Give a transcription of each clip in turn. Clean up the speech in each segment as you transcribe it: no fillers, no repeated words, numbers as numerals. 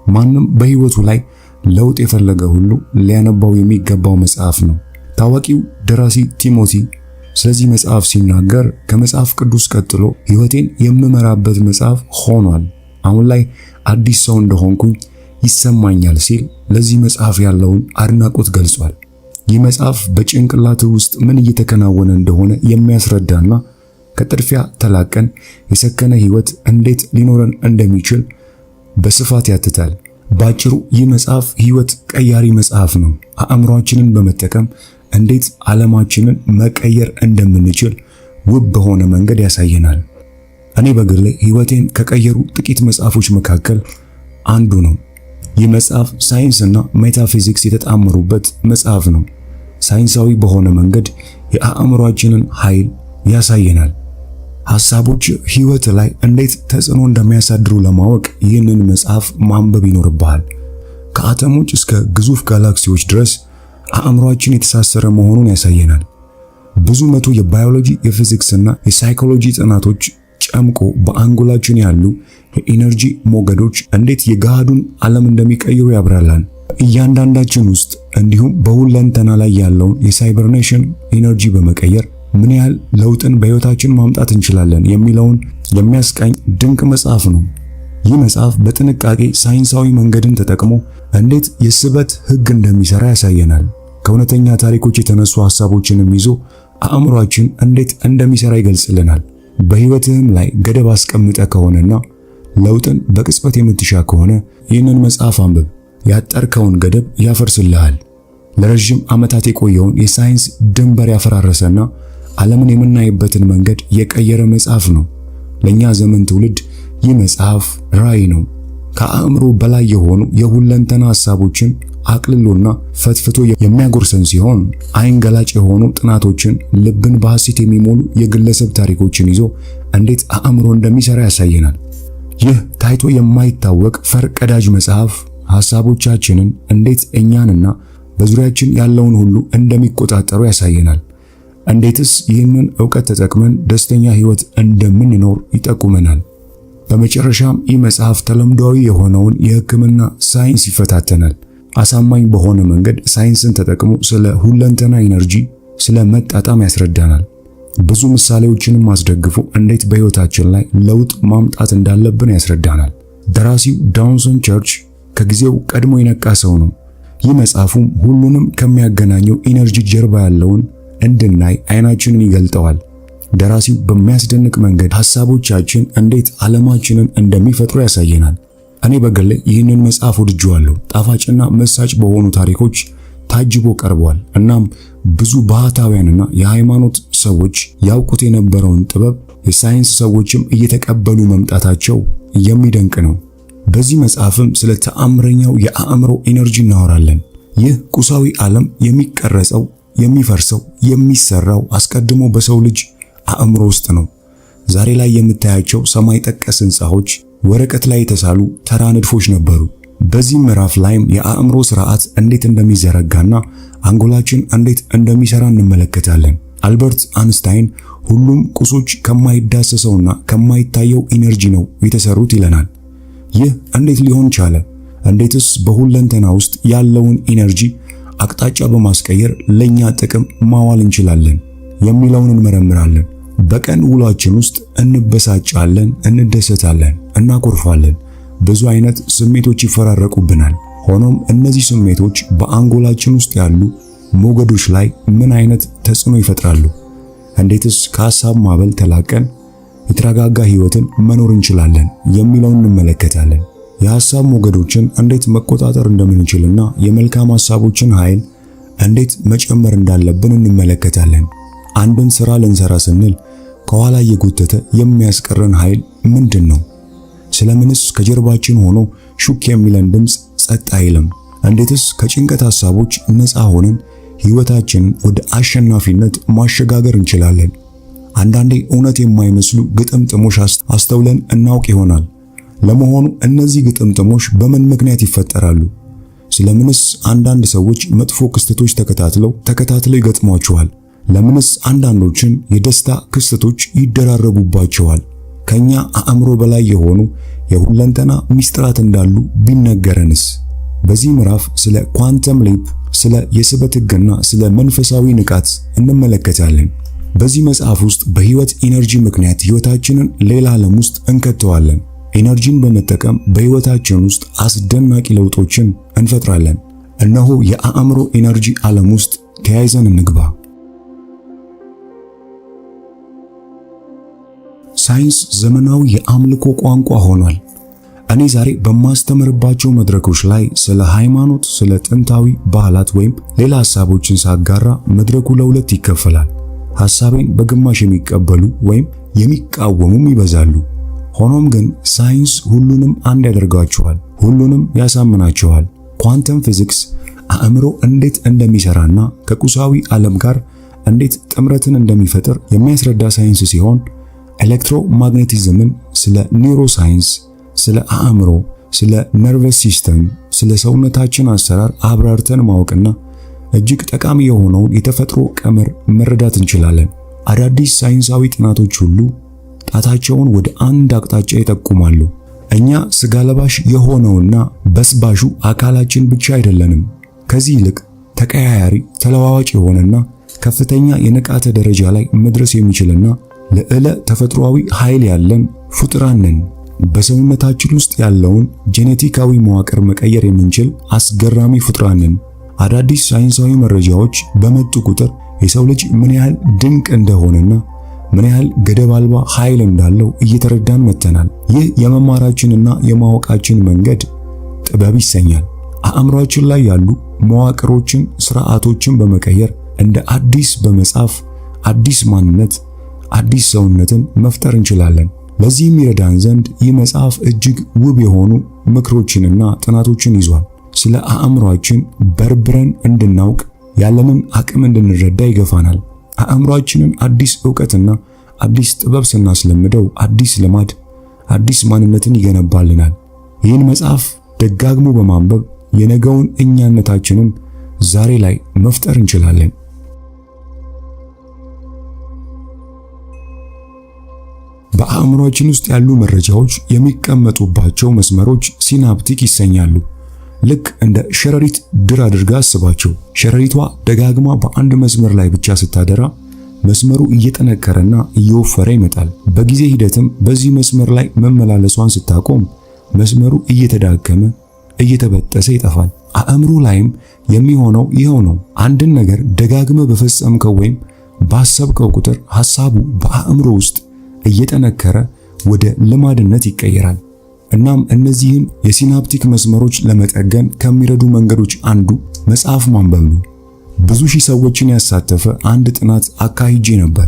ማንም በህይወቱ ላይ ለውጥ የፈለገ ሁሉ ሊያነባው የሚገባው መጽሐፍ ነው። ታዋቂው ደራሲ ቲሞቲ ስለዚህ መጽሐፍ ሲናገር ከመጽሐፍ ቅዱስ ቀጥሎ ህይወቴን የምመራበት መጽሐፍ ሆኗል፣ አሁን ላይ አዲስ ሰው እንደሆንኩኝ ይሰማኛል ሲል ለዚህ መጽሐፍ ያለውን አድናቆት ገልጿል። ይህ መጽሐፍ በጭንቅላት ውስጥ ምን እየተከናወነ እንደሆነ የሚያስረዳና ከጥድፊያ ተላቀን የሰከነ ህይወት እንዴት ሊኖረን እንደሚችል በስፋት ያትታል። ባጭሩ ይህ መጽሐፍ ህይወት ቀያሪ መጽሐፍ ነው። አእምሯችንን በመጠቀም እንዴት ዓለማችንን መቀየር እንደምንችል ውብ በሆነ መንገድ ያሳየናል። እኔ በግሌ ህይወቴን ከቀየሩ ጥቂት መጽሐፎች መካከል አንዱ ነው። ይህ መጽሐፍ ሳይንስና ሜታፊዚክስ የተጣመሩበት መጽሐፍ ነው። ሳይንሳዊ በሆነ መንገድ የአእምሯችንን ኃይል ያሳየናል። ሐሳቦች ህይወት ላይ እንዴት ተጽዕኖ እንደሚያሳድሩ ለማወቅ ይህንን መጽሐፍ ማንበብ ይኖርብሃል። ከአተሞች እስከ ግዙፍ ጋላክሲዎች ድረስ አእምሯችን የተሳሰረ መሆኑን ያሳየናል። ብዙ መቶ የባዮሎጂ የፊዚክስና የሳይኮሎጂ ጥናቶች ጨምቆ በአንጎላችን ያሉ የኢነርጂ ሞገዶች እንዴት የገሃዱን ዓለም እንደሚቀይሩ ያብራራል። እያንዳንዳችን ውስጥ እንዲሁም በሁለንተና ላይ ያለውን የሳይበርኔሽን ኢነርጂ በመቀየር ምን ያህል ለውጥን በህይወታችን ማምጣት እንችላለን የሚለውን የሚያስቃኝ ድንቅ መጽሐፍ ነው። ይህ መጽሐፍ በጥንቃቄ ሳይንሳዊ መንገድን ተጠቅሞ እንዴት የስበት ህግ እንደሚሰራ ያሳየናል። ከእውነተኛ ታሪኮች የተነሱ ሐሳቦችንም ይዞ አእምሯችን እንዴት እንደሚሰራ ይገልጽልናል። በህይወትህም ላይ ገደብ አስቀምጠ ከሆነና ለውጥን በቅጽበት የምትሻ ከሆነ ይህንን መጽሐፍ አንብብ። ያጠርከውን ገደብ ያፈርስልሃል። ለረጅም ዓመታት የቆየውን የሳይንስ ድንበር ያፈራረሰና ዓለምን የምናይበትን መንገድ የቀየረ መጽሐፍ ነው። ለኛ ዘመን ትውልድ ይህ መጽሐፍ ራዕይ ነው። ከአእምሮ በላይ የሆኑ የሁለንተና ሐሳቦችን አቅልሎና ፈትፍቶ የሚያጎርሰን ሲሆን አይን ገላጭ የሆኑ ጥናቶችን፣ ልብን በሐሴት የሚሞሉ የግለሰብ ታሪኮችን ይዞ እንዴት አእምሮ እንደሚሰራ ያሳየናል። ይህ ታይቶ የማይታወቅ ፈርቀዳጅ መጽሐፍ ሐሳቦቻችንን እንዴት እኛንና በዙሪያችን ያለውን ሁሉ እንደሚቆጣጠሩ ያሳየናል። እንዴትስ ይህንን ዕውቀት ተጠቅመን ደስተኛ ህይወት እንደምንኖር ይጠቁመናል። በመጨረሻም ይህ መጽሐፍ ተለምዷዊ የሆነውን የሕክምና ሳይንስ ይፈታተናል። አሳማኝ በሆነ መንገድ ሳይንስን ተጠቅሞ ስለ ሁለንተና ኢነርጂ፣ ስለ መጣጣም ያስረዳናል። ብዙ ምሳሌዎችንም አስደግፎ እንዴት በህይወታችን ላይ ለውጥ ማምጣት እንዳለብን ያስረዳናል። ደራሲው ዳውንሰን ቸርች ከጊዜው ቀድሞ የነቃ ሰው ነው። ይህ መጽሐፉም ሁሉንም ከሚያገናኘው ኢነርጂ ጀርባ ያለውን እንድናይ አይናችንን ይገልጠዋል። ደራሲው በሚያስደንቅ መንገድ ሐሳቦቻችን እንዴት ዓለማችንን እንደሚፈጥሩ ያሳየናል። እኔ በግሌ ይህንን መጽሐፍ ወድጄዋለሁ። ጣፋጭና መሳጭ በሆኑ ታሪኮች ታጅቦ ቀርቧል። እናም ብዙ ባህታውያንና የሃይማኖት ሰዎች ያውቁት የነበረውን ጥበብ የሳይንስ ሰዎችም እየተቀበሉ መምጣታቸው የሚደንቅ ነው። በዚህ መጽሐፍም ስለ ተአምረኛው የአእምሮ ኢነርጂ እናወራለን። ይህ ቁሳዊ ዓለም የሚቀረጸው፣ የሚፈርሰው፣ የሚሰራው አስቀድሞ በሰው ልጅ አእምሮ ውስጥ ነው። ዛሬ ላይ የምታያቸው ሰማይ ጠቀስ ሕንጻዎች ወረቀት ላይ የተሳሉ ተራ ንድፎች ነበሩ። በዚህ ምዕራፍ ላይም የአእምሮ ስርዓት እንዴት እንደሚዘረጋና አንጎላችን እንዴት እንደሚሰራ እንመለከታለን። አልበርት አንስታይን ሁሉም ቁሶች ከማይዳሰሰውና ከማይታየው ኢነርጂ ነው የተሰሩት ይለናል። ይህ እንዴት ሊሆን ቻለ? እንዴትስ በሁለንተና ውስጥ ያለውን ኢነርጂ አቅጣጫ በማስቀየር ለኛ ጥቅም ማዋል እንችላለን የሚለውን እንመረምራለን። በቀን ውሏችን ውስጥ እንበሳጫለን፣ እንደሰታለን፣ እናኮርፋለን። ብዙ አይነት ስሜቶች ይፈራረቁብናል። ሆኖም እነዚህ ስሜቶች በአንጎላችን ውስጥ ያሉ ሞገዶች ላይ ምን አይነት ተጽዕኖ ይፈጥራሉ? እንዴትስ ከሐሳብ ማዕበል ተላቀን የተረጋጋ ህይወትን መኖር እንችላለን የሚለውን እንመለከታለን። የሐሳብ ሞገዶችን እንዴት መቆጣጠር እንደምንችልና የመልካም ሐሳቦችን ኃይል እንዴት መጨመር እንዳለብን እንመለከታለን። አንድን ሥራ ልንሰራ ስንል ከኋላ እየጎተተ የሚያስቀረን ኃይል ምንድን ነው? ስለምንስ ከጀርባችን ሆኖ ሹክ የሚለን ድምፅ ጸጥ አይልም? እንዴትስ ከጭንቀት ሐሳቦች ነፃ ሆነን ህይወታችንን ወደ አሸናፊነት ማሸጋገር እንችላለን? አንዳንዴ እውነት የማይመስሉ ግጥምጥሞች አስተውለን እናውቅ ይሆናል። ለመሆኑ እነዚህ ግጥምጥሞች በምን ምክንያት ይፈጠራሉ? ስለምንስ አንዳንድ ሰዎች መጥፎ ክስተቶች ተከታትለው ይገጥሟቸዋል? ለምንስ አንዳንዶችን የደስታ ክስተቶች ይደራረቡባቸዋል? ከኛ አእምሮ በላይ የሆኑ የሁለንተና ሚስጥራት እንዳሉ ቢነገረንስ? በዚህ ምዕራፍ ስለ ኳንተም ሊፕ፣ ስለ የስበት ሕግና ስለ መንፈሳዊ ንቃት እንመለከታለን። በዚህ መጽሐፍ ውስጥ በህይወት ኢነርጂ ምክንያት ህይወታችንን ሌላ ዓለም ውስጥ እንከተዋለን። ኢነርጂን በመጠቀም በህይወታችን ውስጥ አስደናቂ ለውጦችን እንፈጥራለን። እነሆ የአእምሮ ኢነርጂ ዓለም ውስጥ ተያይዘን እንግባ። ሳይንስ ዘመናዊ የአምልኮ ቋንቋ ሆኗል። እኔ ዛሬ በማስተምርባቸው መድረኮች ላይ ስለ ሃይማኖት፣ ስለ ጥንታዊ ባህላት ወይም ሌላ ሐሳቦችን ሳጋራ መድረኩ ለሁለት ይከፈላል። ሐሳቤን በግማሽ የሚቀበሉ ወይም የሚቃወሙም ይበዛሉ። ሆኖም ግን ሳይንስ ሁሉንም አንድ ያደርጋቸዋል፣ ሁሉንም ያሳምናቸዋል። ኳንተም ፊዚክስ አእምሮ እንዴት እንደሚሰራና ከቁሳዊ ዓለም ጋር እንዴት ጥምረትን እንደሚፈጥር የሚያስረዳ ሳይንስ ሲሆን ኤሌክትሮማግኔቲዝምን ስለ ኒውሮሳይንስ፣ ስለ አእምሮ፣ ስለ ነርቨስ ሲስተም፣ ስለ ሰውነታችን አሰራር አብራርተን ማወቅና እጅግ ጠቃሚ የሆነውን የተፈጥሮ ቀመር መረዳት እንችላለን። አዳዲስ ሳይንሳዊ ጥናቶች ሁሉ ጣታቸውን ወደ አንድ አቅጣጫ ይጠቁማሉ። እኛ ስጋ ለባሽ የሆነውና በስባሹ አካላችን ብቻ አይደለንም። ከዚህ ይልቅ ተቀያያሪ፣ ተለዋዋጭ የሆነና ከፍተኛ የንቃተ ደረጃ ላይ መድረስ የሚችልና ልዕለ ተፈጥሯዊ ኃይል ያለን ፍጡራን ነን። በሰውነታችን ውስጥ ያለውን ጄኔቲካዊ መዋቅር መቀየር የምንችል አስገራሚ ፍጡራን ነን። አዳዲስ ሳይንሳዊ መረጃዎች በመጡ ቁጥር የሰው ልጅ ምን ያህል ድንቅ እንደሆነና ምን ያህል ገደብ አልባ ኃይል እንዳለው እየተረዳን መጥተናል። ይህ የመማራችንና የማወቃችን መንገድ ጥበብ ይሰኛል። አእምሯችን ላይ ያሉ መዋቅሮችን፣ ስርዓቶችን በመቀየር እንደ አዲስ በመጻፍ አዲስ ማንነት፣ አዲስ ሰውነትን መፍጠር እንችላለን። ለዚህም ይረዳን ዘንድ ይህ መጽሐፍ እጅግ ውብ የሆኑ ምክሮችንና ጥናቶችን ይዟል። ስለ አእምሯችን በርብረን እንድናውቅ ያለንን አቅም እንድንረዳ ይገፋናል። አእምሯችንን አዲስ ዕውቀትና አዲስ ጥበብ ስናስለምደው አዲስ ልማድ፣ አዲስ ማንነትን ይገነባልናል። ይህን መጽሐፍ ደጋግሞ በማንበብ የነገውን እኛነታችንን ዛሬ ላይ መፍጠር እንችላለን። በአእምሯችን ውስጥ ያሉ መረጃዎች የሚቀመጡባቸው መስመሮች ሲናፕቲክ ይሰኛሉ። ልክ እንደ ሸረሪት ድር አድርጋ አስባቸው። ሸረሪቷ ደጋግማ በአንድ መስመር ላይ ብቻ ስታደራ መስመሩ እየጠነከረና እየወፈረ ይመጣል። በጊዜ ሂደትም በዚህ መስመር ላይ መመላለሷን ስታቆም መስመሩ እየተዳከመ እየተበጠሰ ይጠፋል። አእምሮ ላይም የሚሆነው ይኸው ነው። አንድን ነገር ደጋግመ በፈጸምከው ወይም ባሰብከው ቁጥር ሐሳቡ በአእምሮ ውስጥ እየጠነከረ ወደ ልማድነት ይቀየራል። እናም እነዚህን የሲናፕቲክ መስመሮች ለመጠገን ከሚረዱ መንገዶች አንዱ መጽሐፍ ማንበብ ነው። ብዙ ሺህ ሰዎችን ያሳተፈ አንድ ጥናት አካሂጄ ነበር።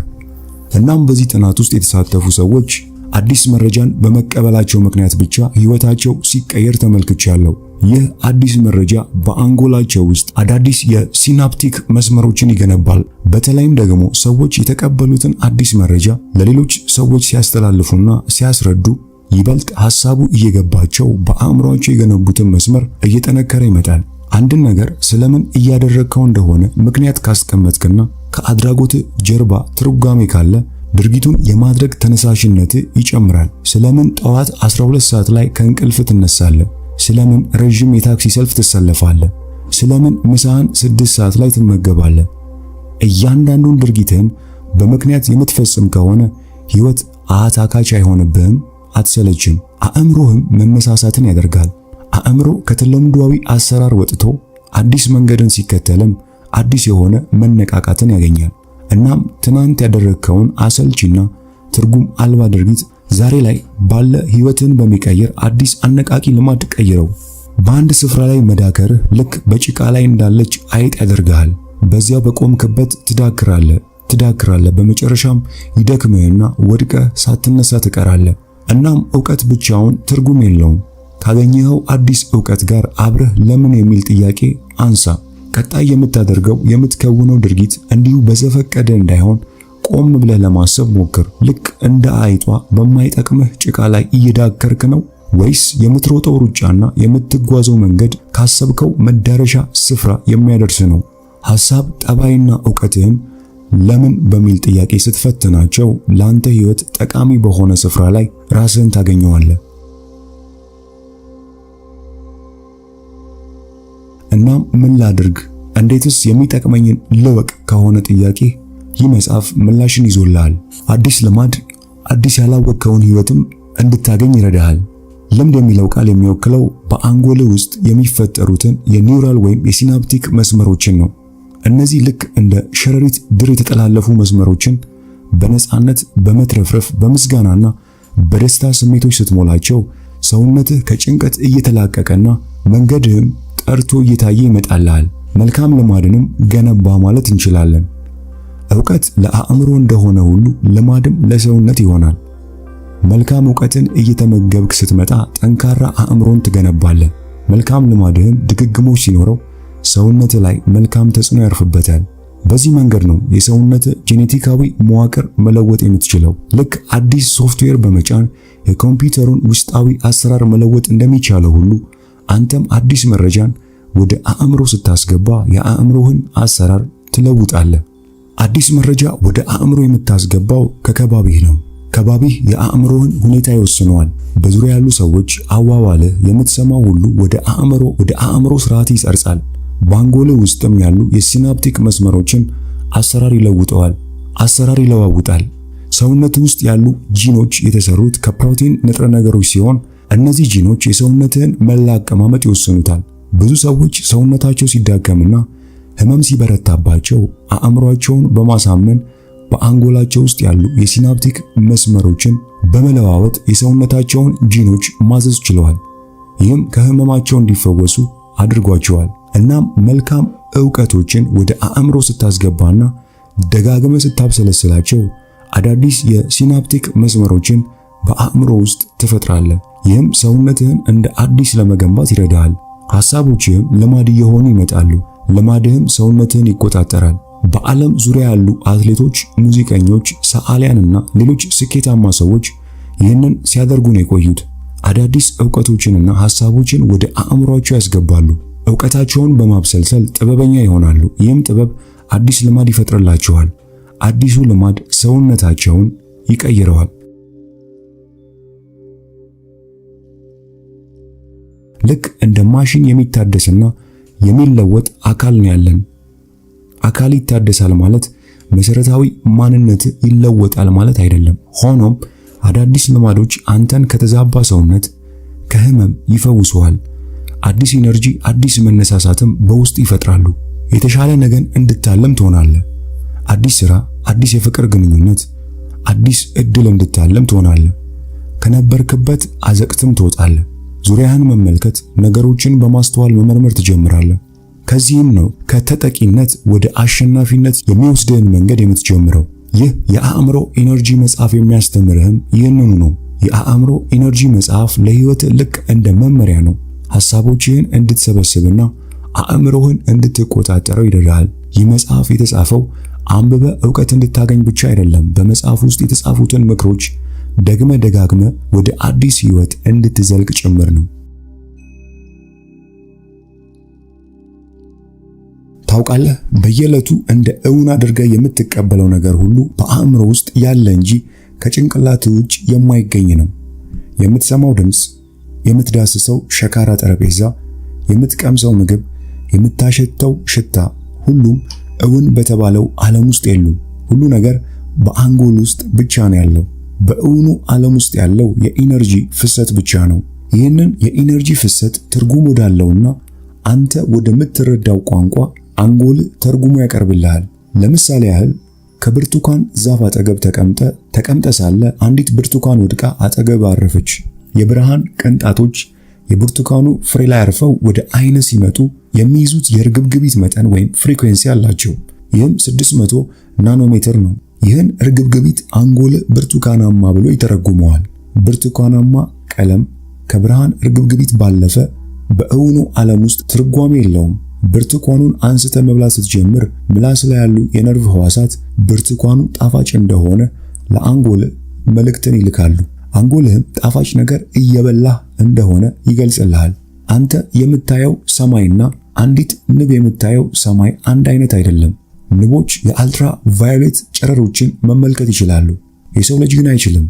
እናም በዚህ ጥናት ውስጥ የተሳተፉ ሰዎች አዲስ መረጃን በመቀበላቸው ምክንያት ብቻ ህይወታቸው ሲቀየር ተመልክቻለሁ። ይህ አዲስ መረጃ በአንጎላቸው ውስጥ አዳዲስ የሲናፕቲክ መስመሮችን ይገነባል። በተለይም ደግሞ ሰዎች የተቀበሉትን አዲስ መረጃ ለሌሎች ሰዎች ሲያስተላልፉና ሲያስረዱ ይበልጥ ሐሳቡ እየገባቸው በአእምሮአቸው የገነቡትን መስመር እየጠነከረ ይመጣል። አንድን ነገር ስለምን እያደረግከው እንደሆነ ምክንያት ካስቀመጥክና ከአድራጎት ጀርባ ትርጓሜ ካለ ድርጊቱን የማድረግ ተነሳሽነት ይጨምራል። ስለምን ጠዋት 12 ሰዓት ላይ ከእንቅልፍ ትነሳለህ? ስለምን ረጅም የታክሲ ሰልፍ ትሰለፋለህ? ስለምን ምሳህን 6 ሰዓት ላይ ትመገባለህ? እያንዳንዱን ድርጊትህን በምክንያት የምትፈጽም ከሆነ ህይወት አታካች አይሆንብህም፣ አትሰለችም። አእምሮህም መነሳሳትን ያደርጋል። አእምሮ ከተለምዷዊ አሰራር ወጥቶ አዲስ መንገድን ሲከተልም አዲስ የሆነ መነቃቃትን ያገኛል። እናም ትናንት ያደረግከውን አሰልቺና ትርጉም አልባ ድርጊት ዛሬ ላይ ባለ ህይወትን በሚቀየር አዲስ አነቃቂ ልማድ ቀይረው። በአንድ ስፍራ ላይ መዳከርህ ልክ በጭቃ ላይ እንዳለች አይጥ ያደርግሃል። በዚያ በቆምክበት ትዳክራለህ። በመጨረሻም ይደክምህና ወድቀህ ሳትነሳ ትቀራለህ። እናም ዕውቀት ብቻውን ትርጉም የለውም። ካገኘኸው አዲስ ዕውቀት ጋር አብረህ ለምን የሚል ጥያቄ አንሳ። ቀጣይ የምታደርገው የምትከውነው ድርጊት እንዲሁ በዘፈቀደ እንዳይሆን ቆም ብለህ ለማሰብ ሞክር። ልክ እንደ አይጧ በማይጠቅምህ ጭቃ ላይ እየዳከርክ ነው ወይስ የምትሮጠው ሩጫና የምትጓዘው መንገድ ካሰብከው መዳረሻ ስፍራ የሚያደርስ ነው? ሐሳብ፣ ጠባይና ዕውቀትህን ለምን በሚል ጥያቄ ስትፈትናቸው ላንተ ህይወት ጠቃሚ በሆነ ስፍራ ላይ ራስህን ታገኘዋለህ። እናም ምን ላድርግ፣ እንዴትስ የሚጠቅመኝን ልወቅ ከሆነ ጥያቄ ይህ መጽሐፍ ምላሽን ይዞልሃል። አዲስ ልማድ፣ አዲስ ያላወቅከውን ህይወትም እንድታገኝ ይረዳሃል። ልምድ የሚለው ቃል የሚወክለው በአንጎል ውስጥ የሚፈጠሩትን የኒውራል ወይም የሲናፕቲክ መስመሮችን ነው። እነዚህ ልክ እንደ ሸረሪት ድር የተጠላለፉ መስመሮችን በነፃነት፣ በመትረፍረፍ፣ በምስጋናና በደስታ ስሜቶች ስትሞላቸው ሰውነትህ ከጭንቀት እየተላቀቀና መንገድህም ጠርቶ እየታየ ይመጣልሃል። መልካም ልማድንም ገነባ ማለት እንችላለን። ዕውቀት ለአእምሮ እንደሆነ ሁሉ ልማድም ለሰውነት ይሆናል። መልካም ዕውቀትን እየተመገብክ ስትመጣ ጠንካራ አእምሮን ትገነባለህ። መልካም ልማድህም ድግግሞች ሲኖረው ሰውነት ላይ መልካም ተጽዕኖ ያርፍበታል። በዚህ መንገድ ነው የሰውነት ጄኔቲካዊ መዋቅር መለወጥ የምትችለው። ልክ አዲስ ሶፍትዌር በመጫን የኮምፒውተሩን ውስጣዊ አሰራር መለወጥ እንደሚቻለው ሁሉ አንተም አዲስ መረጃን ወደ አእምሮ ስታስገባ የአእምሮህን አሰራር ትለውጣለህ። አዲስ መረጃ ወደ አእምሮ የምታስገባው ከከባቢህ ነው። ከባቢህ የአእምሮህን ሁኔታ ይወስነዋል። በዙሪያ ያሉ ሰዎች፣ አዋዋልህ፣ የምትሰማው ሁሉ ወደ አእምሮ ስርዓት ይሰርጻል። በአንጎልህ ውስጥም ያሉ የሲናፕቲክ መስመሮችን አሰራር ይለዋውጣል። ሰውነት ውስጥ ያሉ ጂኖች የተሰሩት ከፕሮቲን ንጥረ ነገሮች ሲሆን እነዚህ ጂኖች የሰውነትህን መላ አቀማመጥ ይወስኑታል። ብዙ ሰዎች ሰውነታቸው ሲዳከምና ህመም ሲበረታባቸው አእምሯቸውን በማሳመን በአንጎላቸው ውስጥ ያሉ የሲናፕቲክ መስመሮችን በመለዋወጥ የሰውነታቸውን ጂኖች ማዘዝ ችለዋል። ይህም ከህመማቸው እንዲፈወሱ አድርጓቸዋል። እናም መልካም ዕውቀቶችን ወደ አእምሮ ስታስገባና ደጋግመ ስታብሰለስላቸው አዳዲስ የሲናፕቲክ መስመሮችን በአእምሮ ውስጥ ትፈጥራለህ። ይህም ሰውነትህን እንደ አዲስ ለመገንባት ይረዳሃል። ሐሳቦችህም ልማድ እየሆኑ ይመጣሉ። ልማድህም ሰውነትህን ይቆጣጠራል። በዓለም ዙሪያ ያሉ አትሌቶች፣ ሙዚቀኞች፣ ሰዓሊያንና ሌሎች ስኬታማ ሰዎች ይህንን ሲያደርጉ ነው የቆዩት። አዳዲስ ዕውቀቶችንና ሐሳቦችን ወደ አእምሮአቸው ያስገባሉ። ዕውቀታቸውን በማብሰልሰል ጥበበኛ ይሆናሉ። ይህም ጥበብ አዲስ ልማድ ይፈጥርላቸዋል። አዲሱ ልማድ ሰውነታቸውን ይቀይረዋል። ልክ እንደ ማሽን የሚታደስና የሚለወጥ አካል ነው ያለን። አካል ይታደሳል ማለት መሰረታዊ ማንነት ይለወጣል ማለት አይደለም። ሆኖም አዳዲስ ልማዶች አንተን ከተዛባ ሰውነት፣ ከህመም ይፈውሱሃል። አዲስ ኢነርጂ፣ አዲስ መነሳሳትም በውስጥ ይፈጥራሉ። የተሻለ ነገን እንድታለም ትሆናለህ። አዲስ ስራ፣ አዲስ የፍቅር ግንኙነት፣ አዲስ እድል እንድታለም ትሆናለህ። ከነበርክበት አዘቅትም ትወጣለህ። ዙሪያህን መመልከት፣ ነገሮችን በማስተዋል መመርመር ትጀምራለህ። ከዚህም ነው ከተጠቂነት ወደ አሸናፊነት የሚወስድህን መንገድ የምትጀምረው። ይህ የአእምሮ ኢነርጂ መጽሐፍ የሚያስተምርህም ይህንኑ ነው። የአእምሮ ኢነርጂ መጽሐፍ ለህይወት ልክ እንደ መመሪያ ነው። ሐሳቦችህን እንድትሰበስብና አእምሮህን እንድትቆጣጠረው ይረዳሃል። ይህ መጽሐፍ የተጻፈው አንብበ ዕውቀት እንድታገኝ ብቻ አይደለም። በመጽሐፍ ውስጥ የተጻፉትን ምክሮች ደጋግመ ወደ አዲስ ህይወት እንድትዘልቅ ጭምር ነው። ታውቃለህ፣ በየዕለቱ እንደ እውን አድርገህ የምትቀበለው ነገር ሁሉ በአእምሮ ውስጥ ያለ እንጂ ከጭንቅላት ውጭ የማይገኝ ነው። የምትሰማው ድምፅ፣ የምትዳስሰው ሸካራ ጠረጴዛ፣ የምትቀምሰው ምግብ፣ የምታሸተው ሽታ ሁሉም እውን በተባለው ዓለም ውስጥ የሉም። ሁሉ ነገር በአንጎል ውስጥ ብቻ ነው ያለው። በእውኑ ዓለም ውስጥ ያለው የኢነርጂ ፍሰት ብቻ ነው። ይህንን የኢነርጂ ፍሰት ትርጉም ወዳለውና አንተ ወደምትረዳው ቋንቋ አንጎል ተርጉሞ ያቀርብልሃል። ለምሳሌ ያህል ከብርቱካን ዛፍ አጠገብ ተቀምጠ ሳለ አንዲት ብርቱካን ወድቃ አጠገብ አረፈች። የብርሃን ቅንጣቶች የብርቱካኑ ፍሬ ላይ አርፈው ወደ አይን ሲመጡ የሚይዙት የርግብግቢት መጠን ወይም ፍሪኩዌንሲ አላቸው። ይህም 600 ናኖሜትር ነው። ይህን ርግብግቢት አንጎል ብርቱካናማ ብሎ ይተረጉመዋል። ብርቱካናማ ቀለም ከብርሃን ርግብግቢት ባለፈ በእውኑ ዓለም ውስጥ ትርጓሜ የለውም። ብርቱካኑን አንስተ መብላት ስትጀምር ምላስ ላይ ያሉ የነርቭ ሕዋሳት ብርቱካኑ ጣፋጭ እንደሆነ ለአንጎል መልእክትን ይልካሉ። አንጎልህም ጣፋጭ ነገር እየበላህ እንደሆነ ይገልጽልሃል። አንተ የምታየው ሰማይና አንዲት ንብ የምታየው ሰማይ አንድ አይነት አይደለም። ንቦች የአልትራ ቫዮሌት ጨረሮችን መመልከት ይችላሉ፣ የሰው ልጅ ግን አይችልም።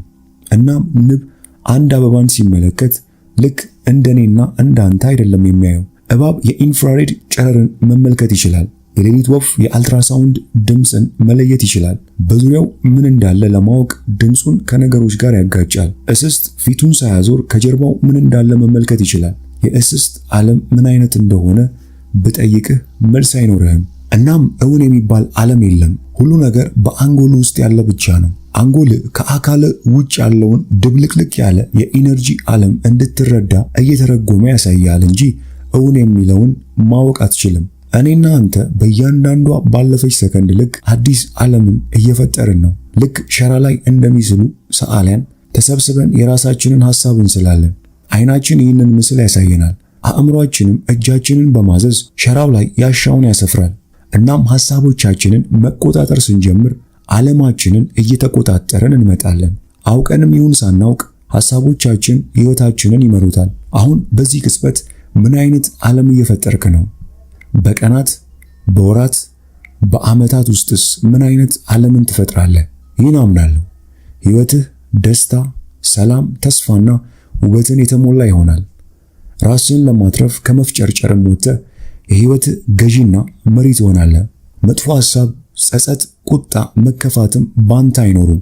እናም ንብ አንድ አበባን ሲመለከት ልክ እንደኔና እንዳንተ አይደለም የሚያየው። እባብ የኢንፍራሬድ ጨረርን መመልከት ይችላል። የሌሊት ወፍ የአልትራሳውንድ ድምፅን መለየት ይችላል። በዙሪያው ምን እንዳለ ለማወቅ ድምፁን ከነገሮች ጋር ያጋጫል። እስስት ፊቱን ሳያዞር ከጀርባው ምን እንዳለ መመልከት ይችላል። የእስስት ዓለም ምን አይነት እንደሆነ ብጠይቅህ መልስ አይኖርህም። እናም እውን የሚባል ዓለም የለም። ሁሉ ነገር በአንጎል ውስጥ ያለ ብቻ ነው። አንጎል ከአካል ውጭ ያለውን ድብልቅልቅ ያለ የኢነርጂ ዓለም እንድትረዳ እየተረጎመ ያሳያል እንጂ እውን የሚለውን ማወቅ አትችልም። እኔና አንተ በእያንዳንዷ ባለፈች ሰከንድ ልክ አዲስ ዓለምን እየፈጠርን ነው። ልክ ሸራ ላይ እንደሚስሉ ሰዓሊያን ተሰብስበን የራሳችንን ሐሳብ እንስላለን። አይናችን ይህንን ምስል ያሳየናል። አእምሮአችንም እጃችንን በማዘዝ ሸራው ላይ ያሻውን ያሰፍራል። እናም ሐሳቦቻችንን መቆጣጠር ስንጀምር ዓለማችንን እየተቆጣጠረን እንመጣለን። አውቀንም ይሁን ሳናውቅ ሐሳቦቻችን ሕይወታችንን ይመሩታል። አሁን በዚህ ቅጽበት ምን አይነት ዓለም እየፈጠርክ ነው? በቀናት፣ በወራት፣ በዓመታት ውስጥስ ምን አይነት ዓለምን ትፈጥራለህ? ይህን አምናለሁ። ሕይወትህ ደስታ፣ ሰላም፣ ተስፋና ውበትን የተሞላ ይሆናል። ራስን ለማትረፍ ከመፍጨርጨርም ወጥተህ የሕይወት ገዢና መሪ ትሆናለህ። መጥፎ ሐሳብ፣ ጸጸት፣ ቁጣ፣ መከፋትም ባንተ አይኖሩም።